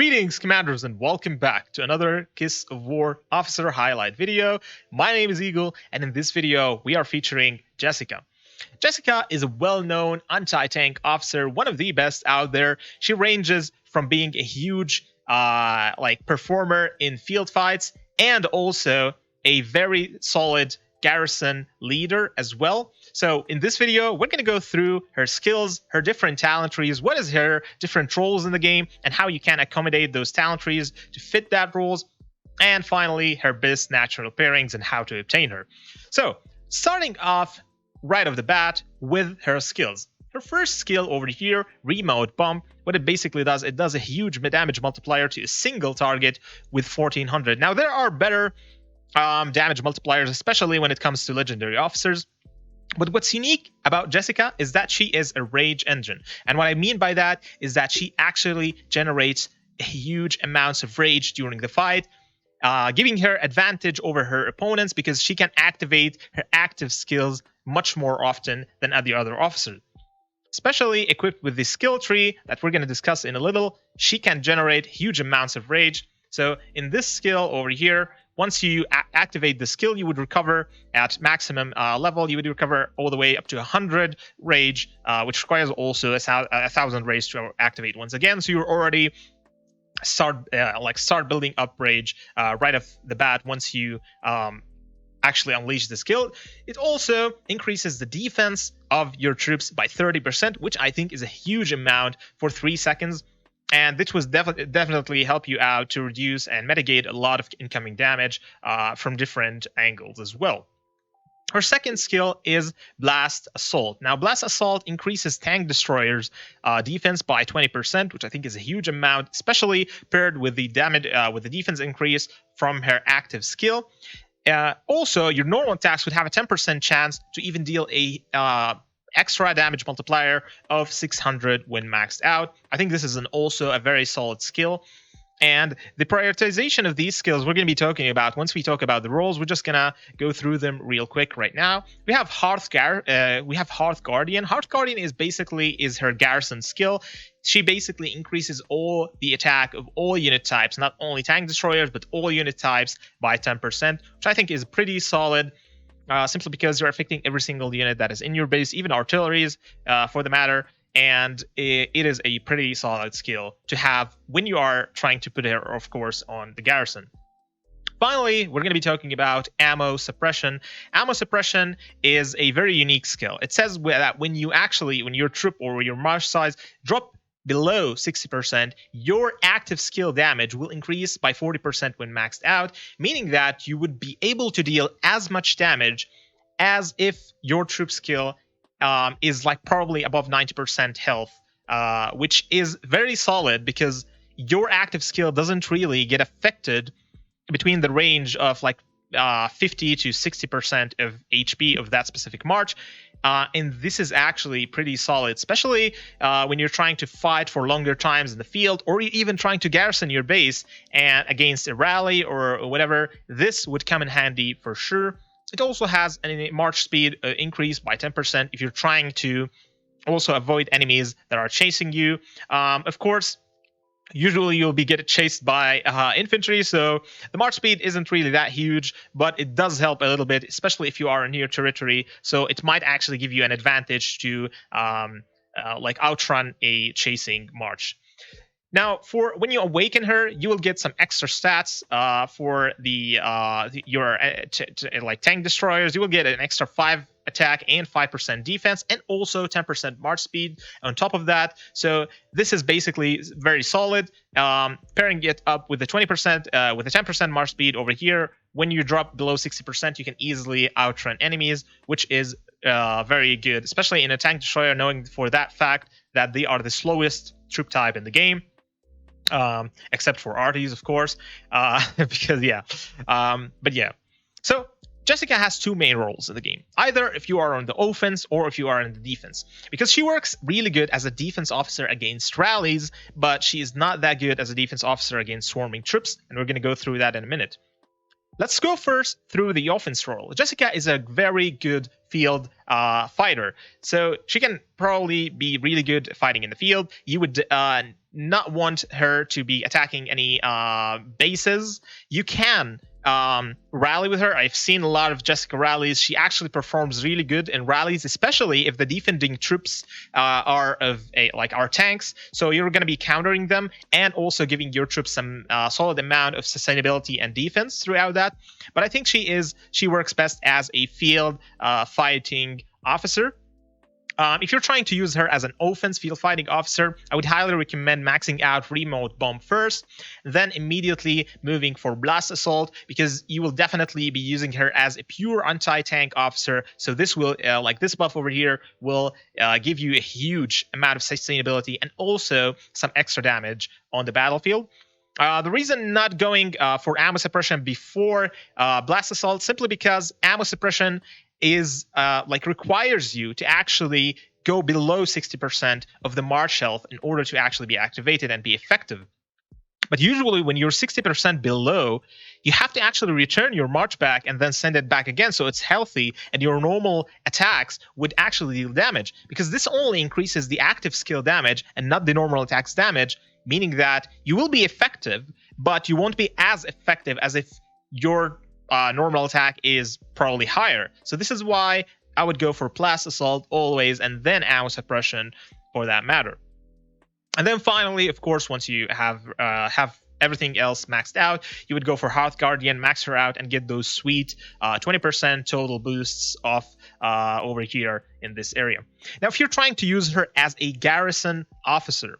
Greetings, commanders, and welcome back to another Kiss of War officer highlight video. My name is Eagle, and in this video, we are featuring Jessica. Jessica is a well-known anti-tank officer, one of the best out there. She ranges from being a huge performer in field fights and also a very solid garrison leader as well. So in this video, we're going to go through her skills, her different talent trees, what is her different roles in the game, and how you can accommodate those talent trees to fit that roles, and finally, her best natural pairings and how to obtain her. So starting off right off the bat with her skills. Her first skill over here, Remote Bomb, what it basically does, it does a huge damage multiplier to a single target with 1400. Now there are better damage multipliers, especially when it comes to legendary officers. But what's unique about Jessica is that she is a rage engine. And what I mean by that is that she actually generates huge amounts of rage during the fight, giving her advantage over her opponents because she can activate her active skills much more often than the other officers. Especially equipped with the skill tree that we're going to discuss in a little, she can generate huge amounts of rage. So in this skill over here, once you activate the skill, you would recover at maximum level. You would recover all the way up to 100 rage, which requires also 1,000 rage to activate once again. So you're already start building up rage right off the bat once you actually unleash the skill. It also increases the defense of your troops by 30%, which I think is a huge amount for 3 seconds. And this was definitely help you out to reduce and mitigate a lot of incoming damage from different angles as well. Her second skill is Blast Assault. Now, Blast Assault increases tank destroyers' defense by 20%, which I think is a huge amount, especially paired with the damage with the defense increase from her active skill. Also, your normal attacks would have a 10% chance to even deal a extra damage multiplier of 600 when maxed out. I think this is also a very solid skill. And the prioritization of these skills we're going to be talking about once we talk about the roles. We're just going to go through them real quick right now. We have Hearth Guardian. Hearth Guardian is her garrison skill. She basically increases all the attack of all unit types, not only tank destroyers, but all unit types by 10%, which I think is pretty solid. Simply because you're affecting every single unit that is in your base, even artilleries for the matter, and it is a pretty solid skill to have when you are trying to put her, of course, on the garrison. Finally, we're going to be talking about Ammo Suppression. Ammo Suppression is a very unique skill. It says that when your troop or your march size drop below 60%, your active skill damage will increase by 40% when maxed out, meaning that you would be able to deal as much damage as if your troop skill is probably above 90% health, which is very solid because your active skill doesn't really get affected between the range of 50 to 60% of HP of that specific march. And this is actually pretty solid, especially when you're trying to fight for longer times in the field, or even trying to garrison your base and against a rally or whatever. This would come in handy for sure. It also has a march speed increase by 10% if you're trying to also avoid enemies that are chasing you. Of course, usually you'll be getting chased by infantry, so the march speed isn't really that huge, but it does help a little bit, especially if you are in your territory. So it might actually give you an advantage to outrun a chasing march. Now, for when you awaken her, you will get some extra stats for your tank destroyers. You will get an extra 5 attack and 5% defense, and also 10% march speed on top of that. So this is basically very solid. Pairing it up with the 20%, with the 10% march speed over here, when you drop below 60%, you can easily outrun enemies, which is very good, especially in a tank destroyer, knowing for that fact that they are the slowest troop type in the game. Except for arties, of course, because but yeah. So Jessica has two main roles in the game, either if you are on the offense or if you are in the defense, because she works really good as a defense officer against rallies, but she is not that good as a defense officer against swarming troops, and we're going to go through that in a minute. Let's go first through the offense role. Jessica is a very good field fighter, so she can probably be really good fighting in the field. You would not want her to be attacking any bases. You can rally with her. I've seen a lot of Jessica rallies. She actually performs really good in rallies, especially if the defending troops are our tanks. So you're going to be countering them and also giving your troops some solid amount of sustainability and defense throughout that. But I think she works best as a field fighting officer. If you're trying to use her as an offense field fighting officer, I would highly recommend maxing out remote bomb first, then immediately moving for blast assault, because you will definitely be using her as a pure anti-tank officer. So this will, like this buff over here, will give you a huge amount of sustainability and also some extra damage on the battlefield. The reason not going for ammo suppression before blast assault, simply because ammo suppression is requires you to actually go below 60% of the March health in order to actually be activated and be effective. But usually when you're 60% below, you have to actually return your March back and then send it back again so it's healthy, and your normal attacks would actually deal damage, because this only increases the active skill damage and not the normal attacks damage, meaning that you will be effective, but you won't be as effective as if your normal attack is probably higher. So this is why I would go for blast assault always, and then ammo suppression for that matter. And then finally, of course, once you have everything else maxed out, you would go for Hearth Guardian, max her out, and get those sweet 20% total boosts off over here in this area. Now, if you're trying to use her as a garrison officer,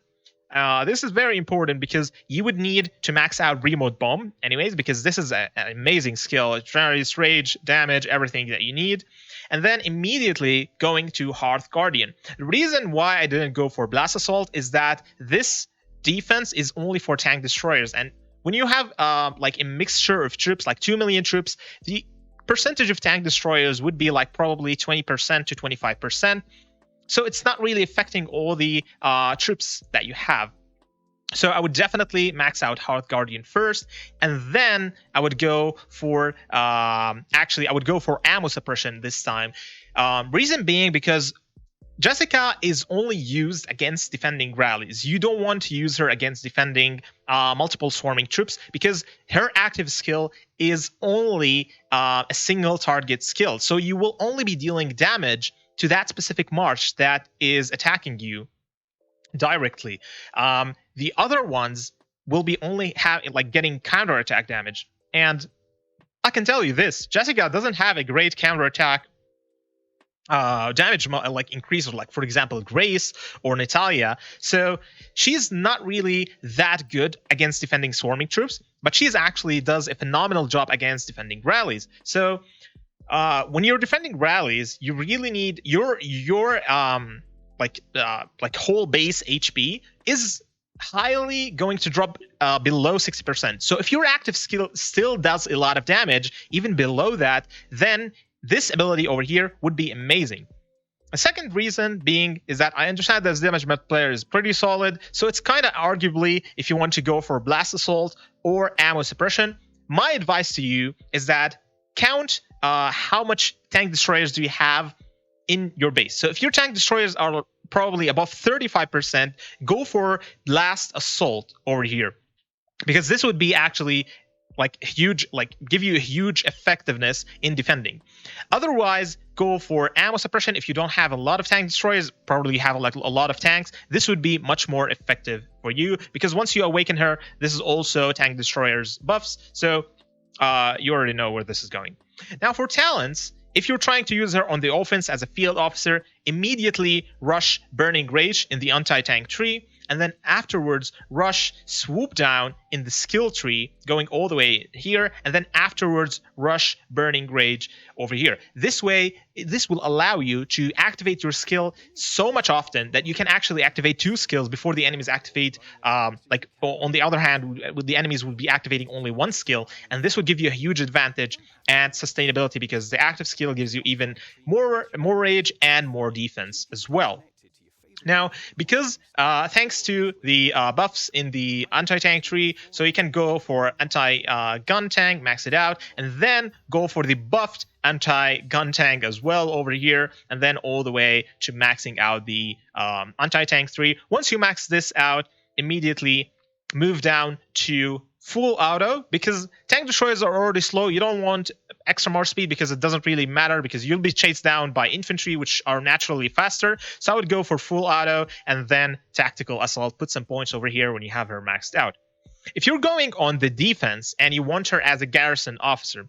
this is very important, because you would need to max out remote bomb anyways, because this is an amazing skill. It generates rage, damage, everything that you need. And then immediately going to Hearth Guardian. The reason why I didn't go for blast assault is that this defense is only for tank destroyers, and when you have a mixture of troops, like 2 million troops, the percentage of tank destroyers would be like probably 20% to 25%. So it's not really affecting all the troops that you have. So I would definitely max out Hearth Guardian first, and then I would go for I would go for ammo suppression this time. Reason being, because Jessica is only used against defending rallies. You don't want to use her against defending multiple swarming troops, because her active skill is only a single target skill. So you will only be dealing damage to that specific march that is attacking you directly. The other ones will be only getting counterattack damage. And I can tell you this, Jessica doesn't have a great counterattack damage increase, for example Grace or Natalia. So she's not really that good against defending swarming troops, but she actually does a phenomenal job against defending rallies. So when you're defending rallies, you really need your whole base HP is highly going to drop below 60%. So if your active skill still does a lot of damage, even below that, then this ability over here would be amazing. A second reason being is that I understand that the damage multiplier is pretty solid, so it's kind of arguably if you want to go for blast assault or ammo suppression. My advice to you is that count how much tank destroyers do you have in your base. So if your tank destroyers are probably above 35%, go for blast assault over here, because this would be actually give you a huge effectiveness in defending. Otherwise, go for ammo suppression. If you don't have a lot of tank destroyers, probably have a lot of tanks, this would be much more effective for you, because once you awaken her, this is also tank destroyers buffs, so you already know where this is going. Now for talents, if you're trying to use her on the offense as a field officer, immediately rush Burning Rage in the anti-tank tree, and then afterwards rush Swoop Down in the skill tree, going all the way here, and then afterwards rush Burning Rage over here. This way, this will allow you to activate your skill so much often that you can actually activate 2 skills before the enemies activate. On the other hand, the enemies would be activating only 1 skill, and this would give you a huge advantage and sustainability, because the active skill gives you even more rage and more defense as well. Now, because thanks to the buffs in the anti-tank tree, so you can go for anti-gun tank, max it out, and then go for the buffed anti-gun tank as well over here, and then all the way to maxing out the anti-tank tree. Once you max this out, immediately move down to full auto, because tank destroyers are already slow. You don't want extra more speed because it doesn't really matter, because you'll be chased down by infantry, which are naturally faster. So I would go for full auto and then tactical assault. Put some points over here when you have her maxed out. If you're going on the defense and you want her as a garrison officer,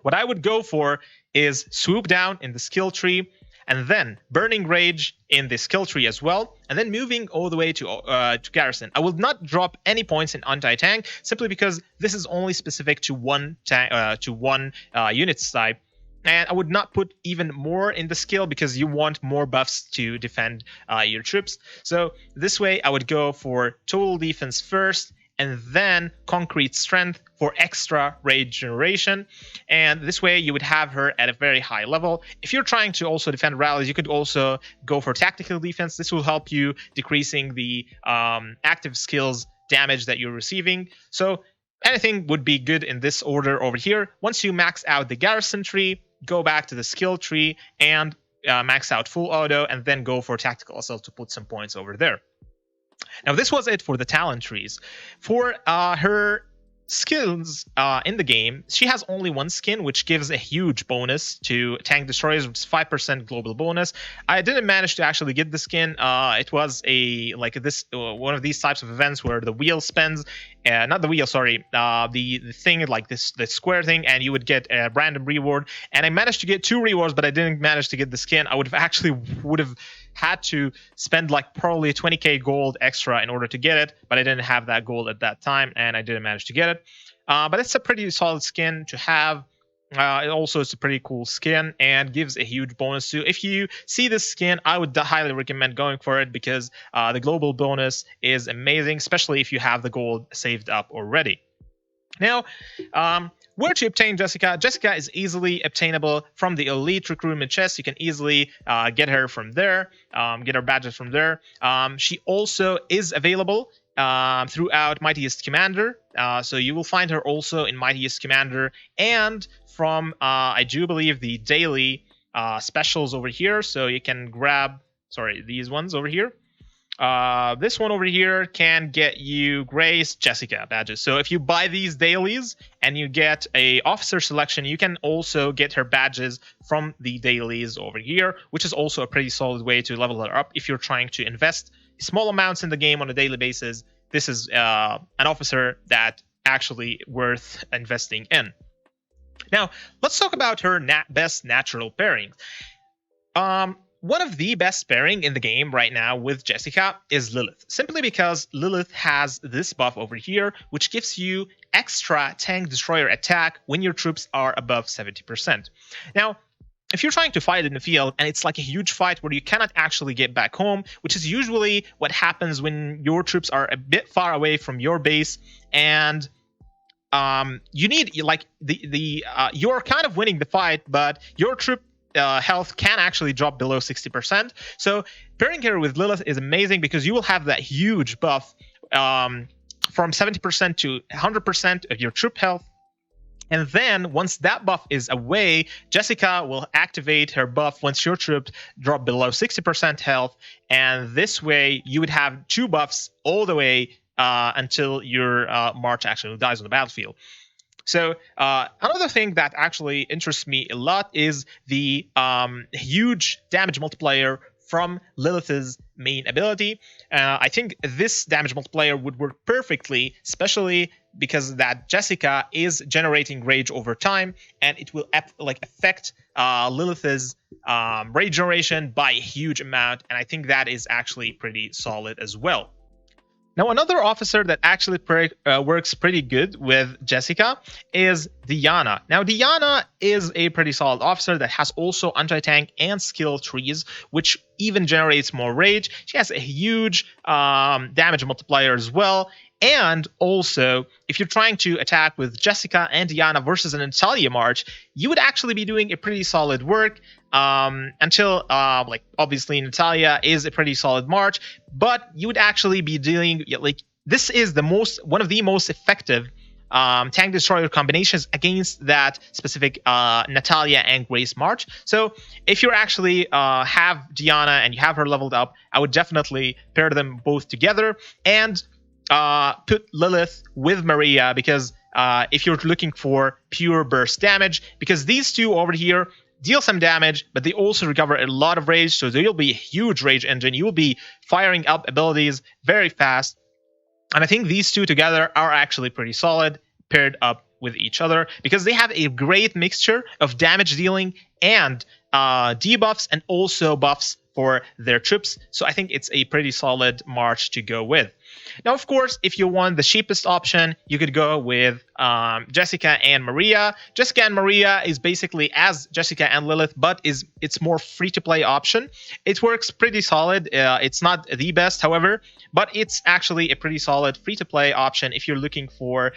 what I would go for is swoop down in the skill tree, and then Burning Rage in the skill tree as well, and then moving all the way to Garrison. I will not drop any points in anti-tank, simply because this is only specific to one unit type, and I would not put even more in the skill because you want more buffs to defend your troops. So this way I would go for total defense first, and then concrete strength for extra rage generation. And this way you would have her at a very high level. If you're trying to also defend rallies, you could also go for tactical defense. This will help you decreasing the active skills damage that you're receiving. So anything would be good in this order over here. Once you max out the garrison tree, go back to the skill tree and max out full auto, and then go for tactical assault to put some points over there. Now, this was it for the talent trees. For her skills in the game, she has only one skin, which gives a huge bonus to tank destroyers, which is 5% global bonus. I didn't manage to actually get the skin. It was one of these types of events where the wheel spins, not the wheel, sorry, the thing like the square thing, and you would get a random reward. And I managed to get 2 rewards, but I didn't manage to get the skin. I would have had to spend like probably 20k gold extra in order to get it, but I didn't have that gold at that time, and I didn't manage to get it. But it's a pretty solid skin to have. It also is a pretty cool skin and gives a huge bonus too. If you see this skin, I would highly recommend going for it, because the global bonus is amazing, especially if you have the gold saved up already. Now, where to obtain Jessica? Jessica is easily obtainable from the elite recruitment chest. You can easily get her from there, get her badges from there. She also is available throughout Mightiest Commander. So you will find her also in Mightiest Commander and from, I do believe, the daily specials over here. So you can grab, these ones over here. This one over here can get you Grace Jessica badges. So if you buy these dailies and you get a officer selection, you can also get her badges from the dailies over here, which is also a pretty solid way to level her up if you're trying to invest small amounts in the game on a daily basis. This is an officer that actually worth investing in. Now, let's talk about her best natural pairing. One of the best pairing in the game right now with Jessica is Lilith, simply because Lilith has this buff over here, which gives you extra tank destroyer attack when your troops are above 70%. Now, if you're trying to fight in the field and it's like a huge fight where you cannot actually get back home, which is usually what happens when your troops are a bit far away from your base, and you need you're kind of winning the fight, but your troop health can actually drop below 60%. So pairing her with Lilith is amazing because you will have that huge buff from 70% to 100% of your troop health. And then once that buff is away, Jessica will activate her buff once your troops drop below 60% health. And this way you would have 2 buffs all the way until your March actually dies on the battlefield. So another thing that actually interests me a lot is the huge damage multiplier from Lilith's main ability. I think this damage multiplier would work perfectly, especially because that Jessica is generating rage over time, and it will affect Lilith's rage generation by a huge amount, and I think that is actually pretty solid as well. Now, another officer that actually works pretty good with Jessica is Diana. Now, Diana is a pretty solid officer that has also anti-tank and skill trees, which even generates more rage. She has a huge damage multiplier as well. And also, if you're trying to attack with Jessica and Diana versus an Natalia March, you would actually be doing a pretty solid work. until like obviously Natalia is a pretty solid March, but you would actually be dealing like this is one of the most effective tank destroyer combinations against that specific Natalia and Grace March. So if you actually have Diana and you have her leveled up, I would definitely pair them both together and put Lilith with Maria, because if you're looking for pure burst damage, because these two over here deal some damage, but they also recover a lot of rage, so they'll be a huge rage engine. You will be firing up abilities very fast. And I think these two together are actually pretty solid paired up with each other, because they have a great mixture of damage dealing and debuffs and also buffs for their troops. So I think it's a pretty solid March to go with. Now, of course, if you want the cheapest option, you could go with Jessica and Maria. Jessica and Maria is basically as Jessica and Lilith, but it's more free-to-play option. It works pretty solid. It's not the best, however, but it's actually a pretty solid free-to-play option if you're looking for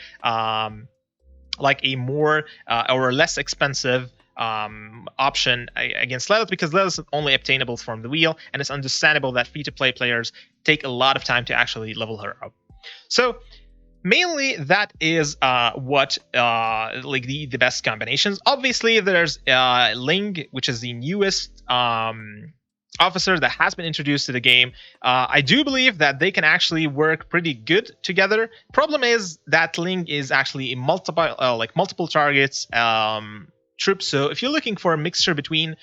like a more or less expensive option against Lilith, because Lilith is only obtainable from the wheel, and it's understandable that free-to-play players take a lot of time to actually level her up. So mainly that is what like the best combinations. Obviously there's Ling, which is the newest officer that has been introduced to the game. I do believe that they can actually work pretty good together. Problem is that Ling is actually a multiple targets troops. So if you're looking for a mixture between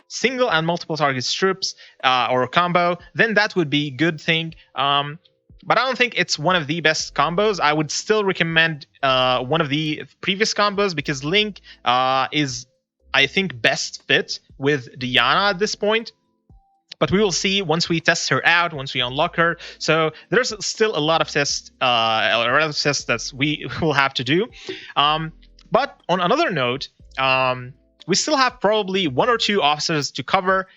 single and multiple targets troops or a combo, then that would be a good thing. But I don't think it's one of the best combos. I would still recommend one of the previous combos, because Link is, I think, best fit with Diana at this point. But we will see once we test her out, once we unlock her. So there's still a lot of tests, that we will have to do. But on another note, we still have probably one or two officers to cover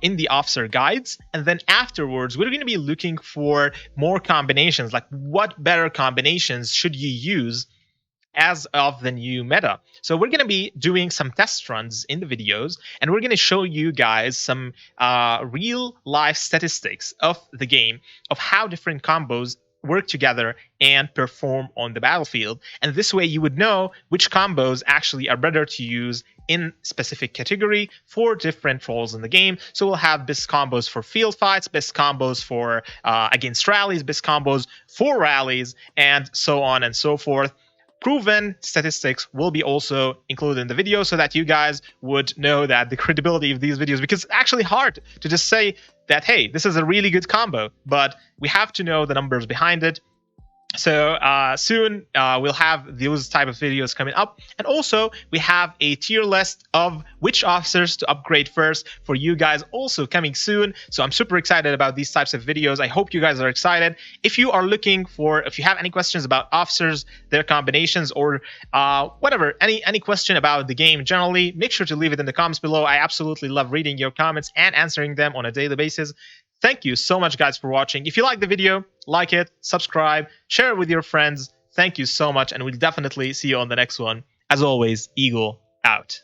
in the officer guides, and then afterwards we're going to be looking for more combinations, like what better combinations should you use as of the new meta. So we're going to be doing some test runs in the videos, and we're going to show you guys some real life statistics of the game, of how different combos work together and perform on the battlefield. And this way you would know which combos actually are better to use in specific category for different roles in the game. So we'll have best combos for field fights, best combos for against rallies, best combos for rallies, and so on and so forth. Proven statistics will be also included in the video, so that you guys would know that the credibility of these videos, because it's actually hard to just say that, hey, this is a really good combo, but we have to know the numbers behind it. So soon we'll have those type of videos coming up, and also we have a tier list of which officers to upgrade first for you guys also coming soon. So I'm super excited about these types of videos. I hope you guys are excited. If you are looking for, if you have any questions about officers, their combinations, or whatever, any question about the game generally, make sure to leave it in the comments below. I absolutely love reading your comments and answering them on a daily basis. Thank you so much, guys, for watching. If you like the video, like it, subscribe, share it with your friends. Thank you so much, and we'll definitely see you on the next one. As always, Eagle out.